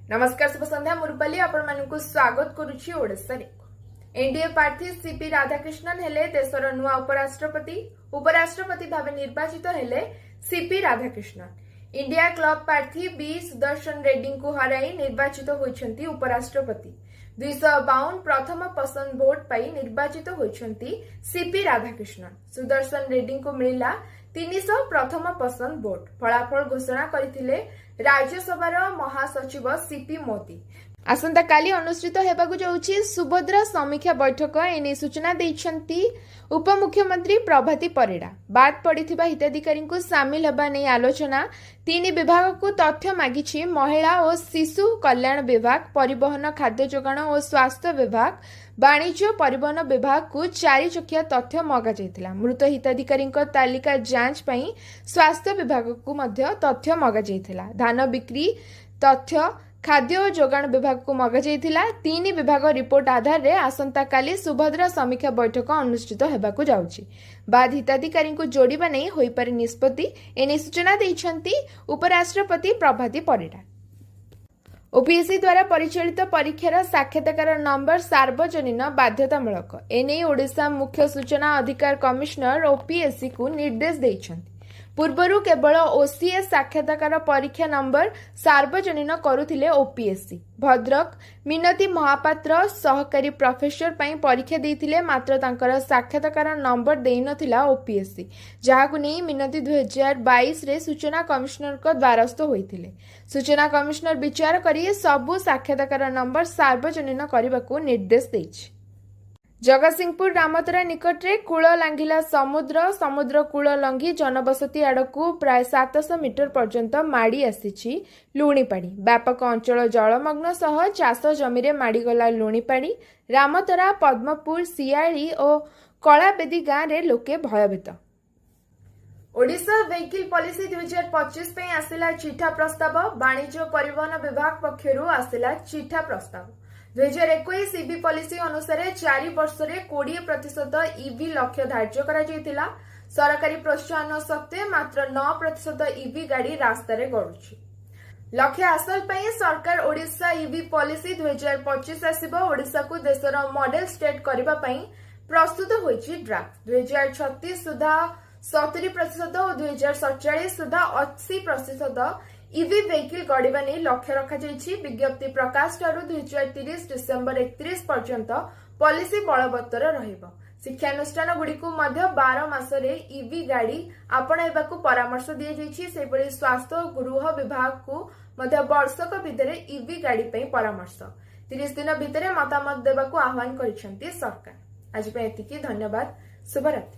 नमस्कार शुभ संध्या मुरुपाली आपण स्वागत करुछि ओडिसा रे। एनडीए प्रार्थी सीपी राधाकृष्णन हेले देशर नुआ उपराष्ट्रपति भाव निर्वाचित हेले सीपी राधाकृष्णन। इंडिया क्लब प्रार्थी बी सुदर्शन रेड्डी को हराई निर्वाचित होइछंती उपराष्ट्रपति। 252 प्रथम पसंद भोट पाई निर्वाचित होइछंती सीपी राधाकृष्णन। सुदर्शन रेड्डी को मिला 300 प्रथम पसंद भोट। फलाफल घोषणा करथिले राज्यसभार महासचिव सीपी मोदी। आसंता काली अनुष्ठित हेबाकु जाउछि सुभद्रा समीक्षा बैठक। एने सूचना दैछंती उपमुख्यमंत्री प्रभाती परिडा। बाद पड़िथिबा हिताधिकारी को सामिल हेबा नै आलोचना। 3 विभाग को तथ्य मागिछि महिला और शिशु कल्याण विभाग, परिवहन खाद्य जोगाण और स्वास्थ्य विभाग, वाणिज्य परिवहन विभाग को 4 चकिया तथ्य मगा जाइथिला। मृत हिताधिकारी तालिका जांच पई स्वास्थ्य विभाग को मध्य तथ्य मगा जाइथिला। धान बिक्री तथ्य खाद्य और जोगाण विभाग को मगा जाइथिला। 3 विभाग रिपोर्ट आधार रे आसंता काली सुभद्रा समीक्षा बैठक अनुष्ठित हेबाकु जाउछि। बाद हिताधिकारी को जोड़िबा नै होई पारे निष्पत्ति। एने सूचना दैछंती उपराष्ट्रपति प्रभाती परिडा। ओपीएससी द्वारा परिचालित परीक्षार साक्षात्कार नंबर सार्वजनीन बाध्यतामूलक। एने ओडिशा मुख्य सूचना अधिकार कमिशनर ओपीएससी को निर्देश दैछंती। पूर्वरु केवल ओसीएस साक्षात्कार परीक्षा नंबर सार्वजनीन करुथिले ओपीएससी। भद्रक मिनती महापात्र सहकारी प्रोफेसर पई परीक्षा देइथिले, मात्र तांकर साक्षात्कार नंबर देइ नथिला ओपीएससी, जहाकु नै मिनती 2022 रे सूचना कमिशनर को द्वारस्थ होइथिले। सूचना कमिशनर विचार करी सबु साक्षात्कार नंबर सार्वजनीन करबाकू निर्देश दैछि। जगतसिंहपुर रामतरा निकटरे कूल लांघिला समुद्र कूल लंघी जनबसती आड़कू प्राय 700 मीटर पर्यंत माड़ी आसीछि लुणीपाड़ी। व्यापक अंचल जलमग्न सह चाष जमीरे माड़ीगला लुणीपाड़ी। रामतरा, पद्मपुर, सियाली और कलाबेदी गाँव रे लोके भयभीत। ओडिशा वेहिकल पॉलिसी 2025 पे आसिला चिठा प्रस्ताव। वाणिज्य परिवहन विभाग पक्षरु आसिला चिठा प्रस्ताव। 2021 ईवी पॉलिसी अनुसार 4 वर्ष रे 20% ईवी लक्ष्य धार्य करा जायतिला। सरकारी प्रोत्साहन सत्वे मात्र 9% ईवी गाड़ी रास्ता रे गड़ुछि। लक्ष्य हासिल पई सरकार ओडिशा ईवी पॉलिसी 2025 आसिबो। ओडिशा को देशर मॉडल स्टेट करबा पई प्रस्तुत होइछि ड्राफ्ट। 2036 सुधा 70% और 2047 सुधा 80% ईवी वेहिकल गड़िबा नै लक्ष्य रखा जाइछि। विज्ञप्ति प्रकाश ठारू 2030 डिसेंबर 31 पर्यंत पॉलिसी बलवत्तर रहिबो। शिक्षानुष्ठान गुड़िकु मध्य 12 मासरे ईवी गाड़ी आपणाइबाकू परामर्श दिया जाइछि। सेबळी स्वास्थ्य और गृह विभाग को मध्य वर्षक भितरे ईवी गाड़ी पई परामर्श 30 दिन भितरे मतामत देबाकू आह्वान करिसेंती सरकार। आज पे एतिकी। धन्यवाद। शुभरात्रि।